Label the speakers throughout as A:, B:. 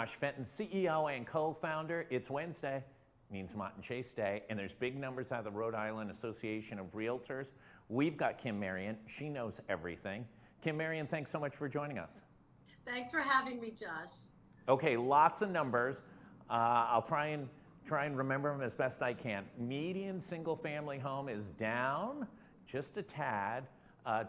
A: Josh Fenton, CEO and co-founder. It's Wednesday, means Mott Chace Day, and there's big numbers out of the Rhode Island Association of Realtors. We've got Kim Marion. She knows everything. Kim Marion, thanks so much for joining us.
B: Thanks for having me, Josh.
A: Okay, lots of numbers. I'll try and remember them as best I can. Median single-family home is down just a tad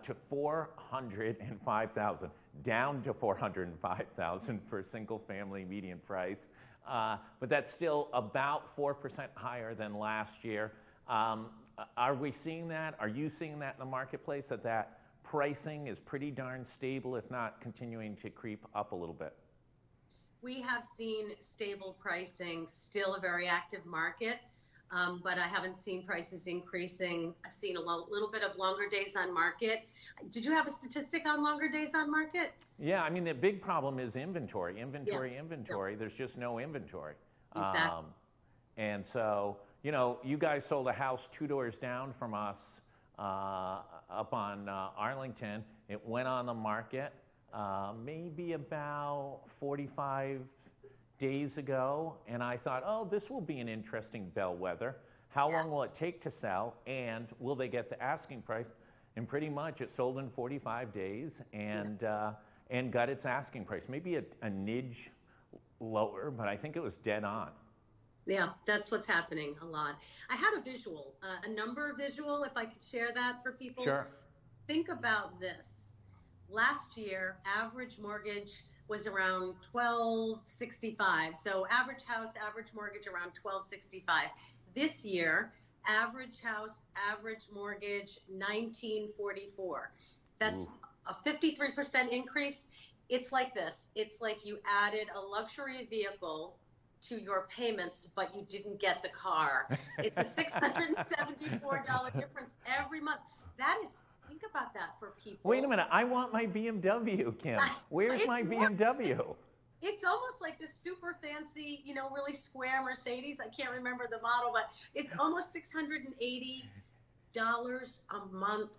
A: to 405,000. Down to 405,000 for single-family median price, but that's still about 4% higher than last year. Are we seeing that? Are you seeing that in the marketplace? That pricing is pretty darn stable, if not continuing to creep up a little bit?
B: We have seen stable pricing, still a very active market, but I haven't seen prices increasing. I've seen a little bit of longer days on market. Did you have a statistic on longer days on market?
A: Yeah, I mean, the big problem is inventory. Inventory.
B: Yeah.
A: There's just no inventory.
B: Exactly.
A: And so, you know, you guys sold a house 2 doors down from us up on Arlington. It went on the market maybe about 45 days ago, and I thought, oh, this will be an interesting bellwether. How long will it take to sell, and will they get the asking price? And pretty much it sold in 45 days and got its asking price. Maybe a nidge lower, but I think it was dead on.
B: Yeah, that's what's happening a lot. I had a visual, a number visual, if I could share that for people.
A: Sure.
B: Think about this. Last year, average mortgage was around $1,265. So average house, average mortgage around $1,265. This year, average house, average mortgage, $1,944. That's a 53% increase. It's like this. It's like you added a luxury vehicle to your payments, but you didn't get the car. It's a $674 difference every month. That is, think about that for people.
A: Wait a minute, I want my BMW, Kim. Where's my BMW?
B: It's almost like this super fancy, you know, really square Mercedes. I can't remember the model, but it's almost $680 a month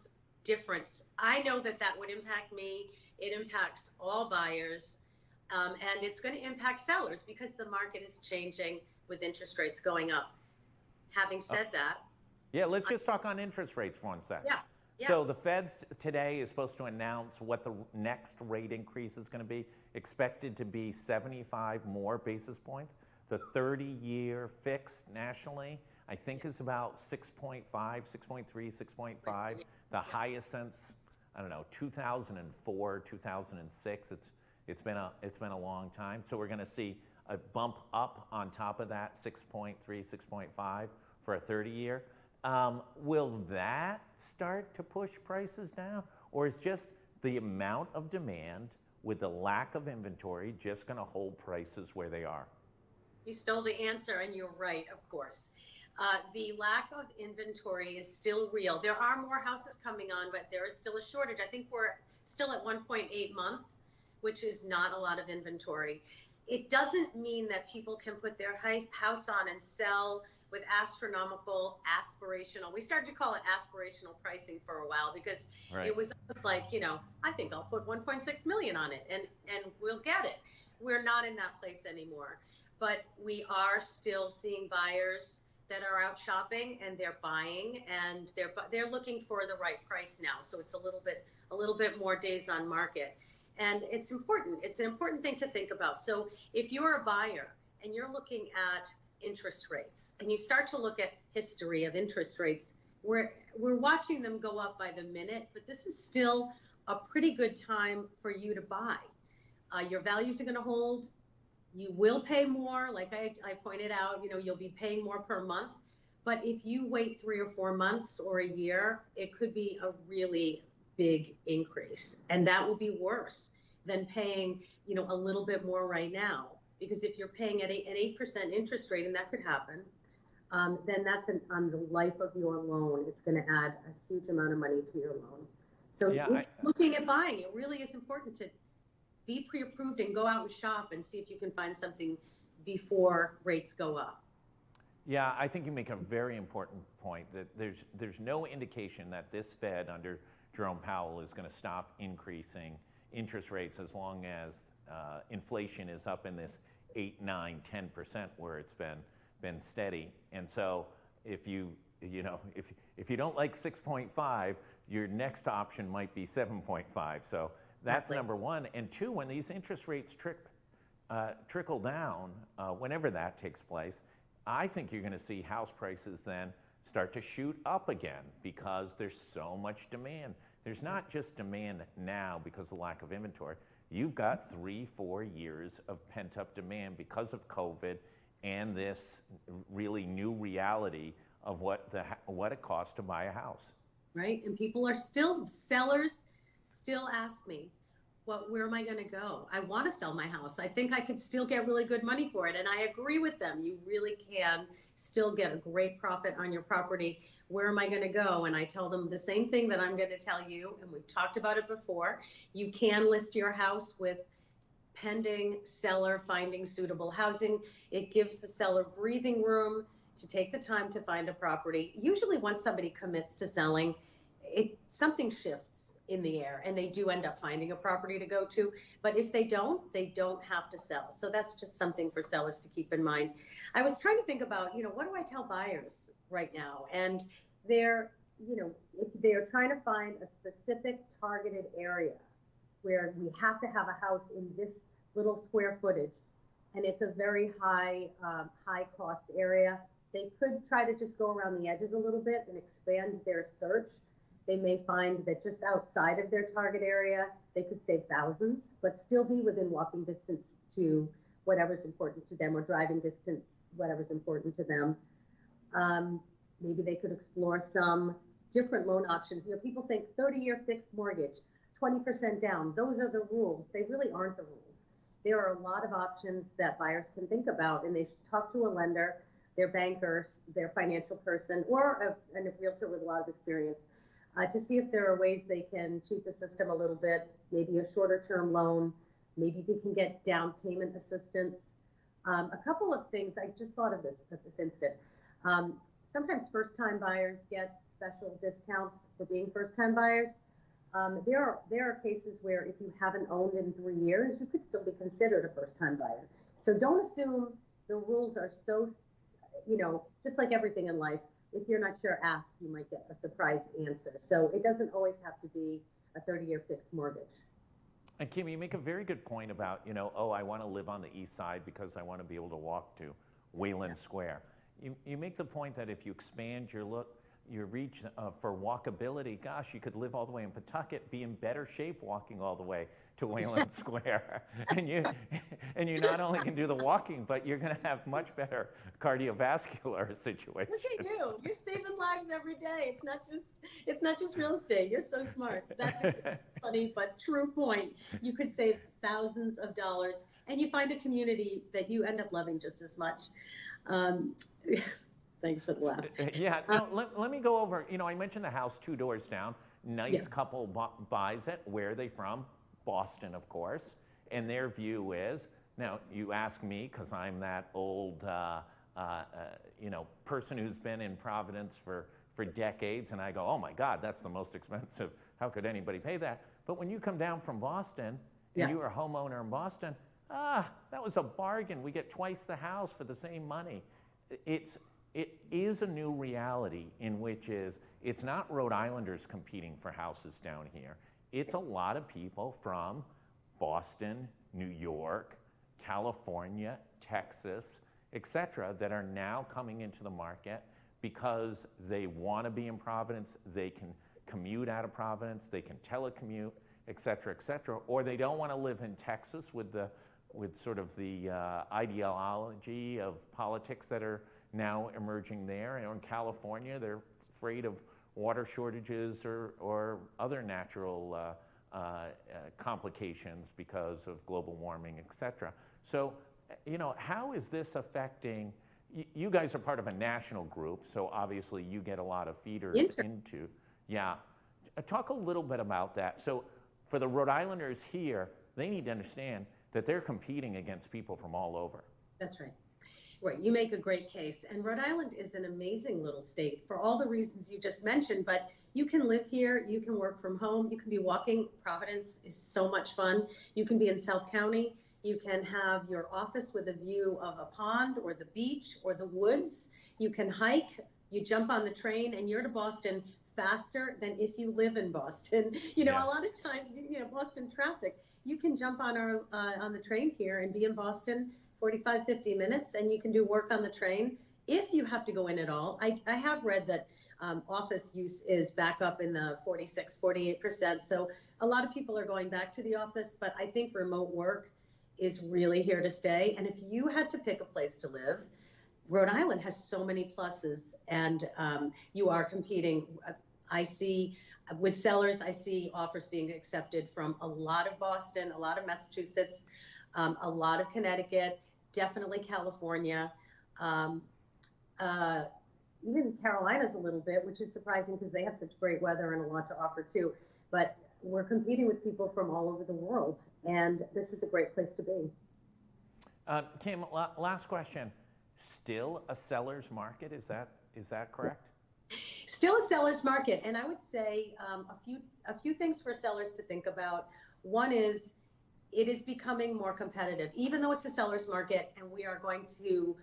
B: difference. I know that would impact me. It impacts all buyers, and it's going to impact sellers because the market is changing with interest rates going up. Having said that.
A: Yeah, let's just talk on interest rates for 1 second.
B: Yeah. Yeah.
A: So the Fed today is supposed to announce what the next rate increase is going to be, expected to be 75 more basis points. The 30-year fixed nationally, I think, is about 6.5, 6.3, 6.5, the highest since, I don't know, 2004, 2006. It's been a long time. So we're going to see a bump up on top of that 6.3, 6.5 for a 30-year. Will that start to push prices down, or is just the amount of demand with the lack of inventory just going to hold prices where they are?
B: You stole the answer, and you're right, of course. The lack of inventory is still real. There are more houses coming on, but there is still a shortage. I think we're still at 1.8 months, which is not a lot of inventory. It doesn't mean that people can put their house on and sell with astronomical, aspirational. We started to call it aspirational pricing for a while because It was almost like, you know, I think I'll put 1.6 million on it and we'll get it. We're not in that place anymore, but we are still seeing buyers that are out shopping and they're buying and they're looking for the right price now. So it's a little bit more days on market, and it's important. It's an important thing to think about. So if you're a buyer and you're looking at interest rates and you start to look at history of interest rates, we're watching them go up by the minute, but this is still a pretty good time for you to buy. Your values are going to hold. You will pay more, like I pointed out, you know, you'll be paying more per month, but if you wait 3 or 4 months or a year, it could be a really big increase, and that will be worse than paying, you know, a little bit more right now. Because if you're paying at an 8% interest rate, and that could happen, then that's on the life of your loan. It's going to add a huge amount of money to your loan. So looking at buying, it really is important to be pre-approved and go out and shop and see if you can find something before rates go up.
A: Yeah, I think you make a very important point that there's no indication that this Fed under Jerome Powell is going to stop increasing interest rates as long as inflation is up in this 8, 9, 10% where it's been steady. And so if you don't like 6.5, your next option might be 7.5. So that's
B: Exactly.
A: number one. And two, when these interest rates trickle down, whenever that takes place, I think you're going to see house prices then start to shoot up again because there's so much demand. There's not just demand now because of the lack of inventory. You've got 3-4 years of pent-up demand because of COVID and this really new reality of what it costs to buy a house.
B: Right? And sellers still ask me, where am I going to go? I want to sell my house. I think I could still get really good money for it. And I agree with them. You really can still get a great profit on your property. Where am I going to go? And I tell them the same thing that I'm going to tell you. And we've talked about it before. You can list your house with pending seller finding suitable housing. It gives the seller breathing room to take the time to find a property. Usually once somebody commits to selling, something shifts in the air and they do end up finding a property to go to. But if they don't have to sell. So that's just something for sellers to keep in mind. I was trying to think about, what do I tell buyers right now? And if they're trying to find a specific targeted area where we have to have a house in this little square footage, and it's a very high cost area, they could try to just go around the edges a little bit and expand their search. They may find that just outside of their target area, they could save thousands, but still be within walking distance to whatever's important to them, or driving distance, whatever's important to them. Maybe they could explore some different loan options. People think 30-year fixed mortgage, 20% down. Those are the rules. They really aren't the rules. There are a lot of options that buyers can think about, and they should talk to a lender, their bankers, their financial person, or a realtor with a lot of experience, to see if there are ways they can cheat the system a little bit, maybe a shorter term loan, maybe they can get down payment assistance. A couple of things, I just thought of this at this instant. Sometimes first time buyers get special discounts for being first time buyers. There are cases where if you haven't owned in 3 years, you could still be considered a first time buyer. So don't assume the rules are so, just like everything in life, if you're not sure, ask, you might get a surprise answer. So it doesn't always have to be a 30-year fixed mortgage.
A: And Kim, you make a very good point about, I want to live on the east side because I want to be able to walk to Wayland Square. You make the point that if you expand your reach for walkability, gosh, you could live all the way in Pawtucket, be in better shape walking all the way to Wayland Square. And you not only can do the walking, but you're going to have much better cardiovascular situation.
B: Look at you. You're saving lives every day. It's not just real estate. You're so smart. That's a funny but true point. You could save thousands of dollars, and you find a community that you end up loving just as much. Thanks for the laugh.
A: Yeah, no, let me go over, I mentioned the house 2 doors down. Nice couple buys it. Where are they from? Boston, of course. And their view is, now you ask me, because I'm that old, person who's been in Providence for decades, and I go, oh my God, that's the most expensive. How could anybody pay that? But when you come down from Boston, and you are a homeowner in Boston, that was a bargain. We get twice the house for the same money. It is a new reality in which it's not Rhode Islanders competing for houses down here. It's a lot of people from Boston, New York, California, Texas, etc., that are now coming into the market because they want to be in Providence, they can commute out of Providence, they can telecommute, etc., or they don't want to live in Texas with sort of the ideology of politics that are now emerging there. And in California, they're afraid of water shortages or other natural complications because of global warming, etc. So, how is this affecting? You guys are part of a national group, so obviously you get a lot of feeders into. Yeah, talk a little bit about that. So, for the Rhode Islanders here, they need to understand that they're competing against people from all over.
B: That's right. Right, you make a great case. And Rhode Island is an amazing little state for all the reasons you just mentioned, but you can live here, you can work from home, you can be walking. Providence is so much fun. You can be in South County, You can have your office with a view of a pond or the beach or the woods. You can hike, you jump on the train, and you're to Boston faster than if you live in Boston.
A: Yeah.
B: A lot of times, Boston traffic, you can jump on the train here and be in Boston 45, 50 minutes, and you can do work on the train if you have to go in at all. I have read that office use is back up in the 46, 48%. So a lot of people are going back to the office, but I think remote work is really here to stay. And if you had to pick a place to live, Rhode Island has so many pluses, and you are competing. I see with sellers, I see offers being accepted from a lot of Boston, a lot of Massachusetts, a lot of Connecticut, definitely California, even Carolinas a little bit, which is surprising because they have such great weather and a lot to offer too. But we're competing with people from all over the world, and this is a great place to be.
A: Kim, last question. Still a seller's market? Is that correct?
B: Still a seller's market, and I would say a few things for sellers to think about. One is it is becoming more competitive, even though it's a seller's market, and we are going to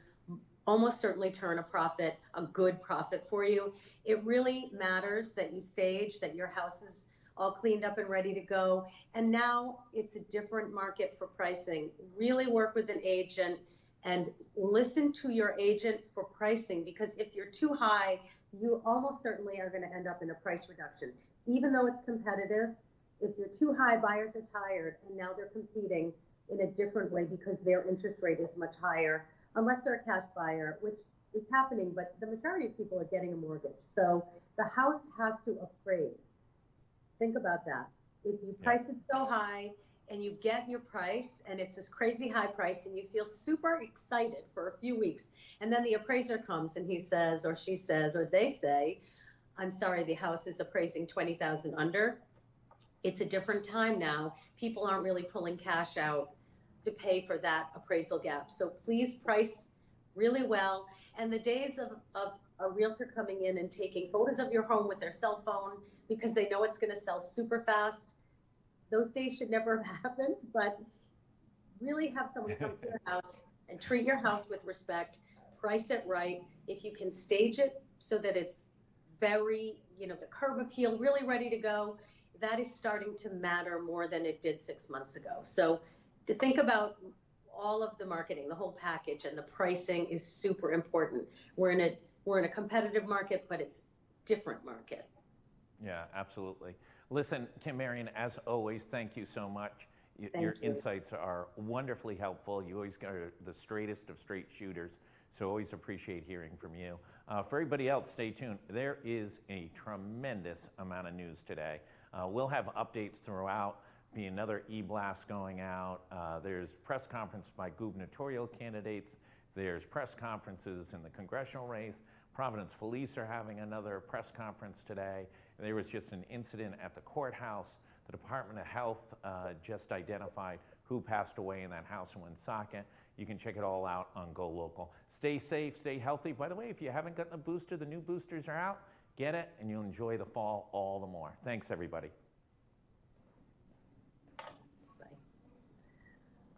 B: almost certainly turn a good profit for you. It really matters that you stage, that your house is all cleaned up and ready to go. And now it's a different market for pricing. Really work with an agent and listen to your agent for pricing, because if you're too high, you almost certainly are going to end up in a price reduction. Even though it's competitive, if you're too high, buyers are tired, and now they're competing in a different way because their interest rate is much higher, unless they're a cash buyer, which is happening, but the majority of people are getting a mortgage. So the house has to appraise. Think about that. If you price it so high and you get your price and it's this crazy high price and you feel super excited for a few weeks, and then the appraiser comes and he says, or she says, or they say, I'm sorry, the house is appraising 20,000 under. It's a different time now. People aren't really pulling cash out to pay for that appraisal gap. So please price really well. And the days of a realtor coming in and taking photos of your home with their cell phone because they know it's going to sell super fast, those days should never have happened. But really have someone come to your house and treat your house with respect, price it right. If you can stage it so that it's very, the curb appeal, really ready to go, that is starting to matter more than it did 6 months ago. So to think about all of the marketing, the whole package, and the pricing is super important. We're in a competitive market, but it's different market.
A: Yeah, absolutely. Listen, Kim, Marion, as always, thank you so much.
B: Thank
A: Your
B: you.
A: insights are wonderfully helpful. You always are the straightest of straight shooters, so always appreciate hearing from you. For everybody else, stay tuned. There is a tremendous amount of news today. We'll have updates throughout. Be another e-blast going out. There's press conference by gubernatorial candidates. There's press conferences in the congressional race. Providence Police are having another press conference today. There was just an incident at the courthouse. The Department of Health just identified who passed away in that house in Woonsocket. You can check it all out on GoLocal. Stay safe, stay healthy. By the way, if you haven't gotten a booster, the new boosters are out. Get it, and you'll enjoy the fall all the more. Thanks, everybody.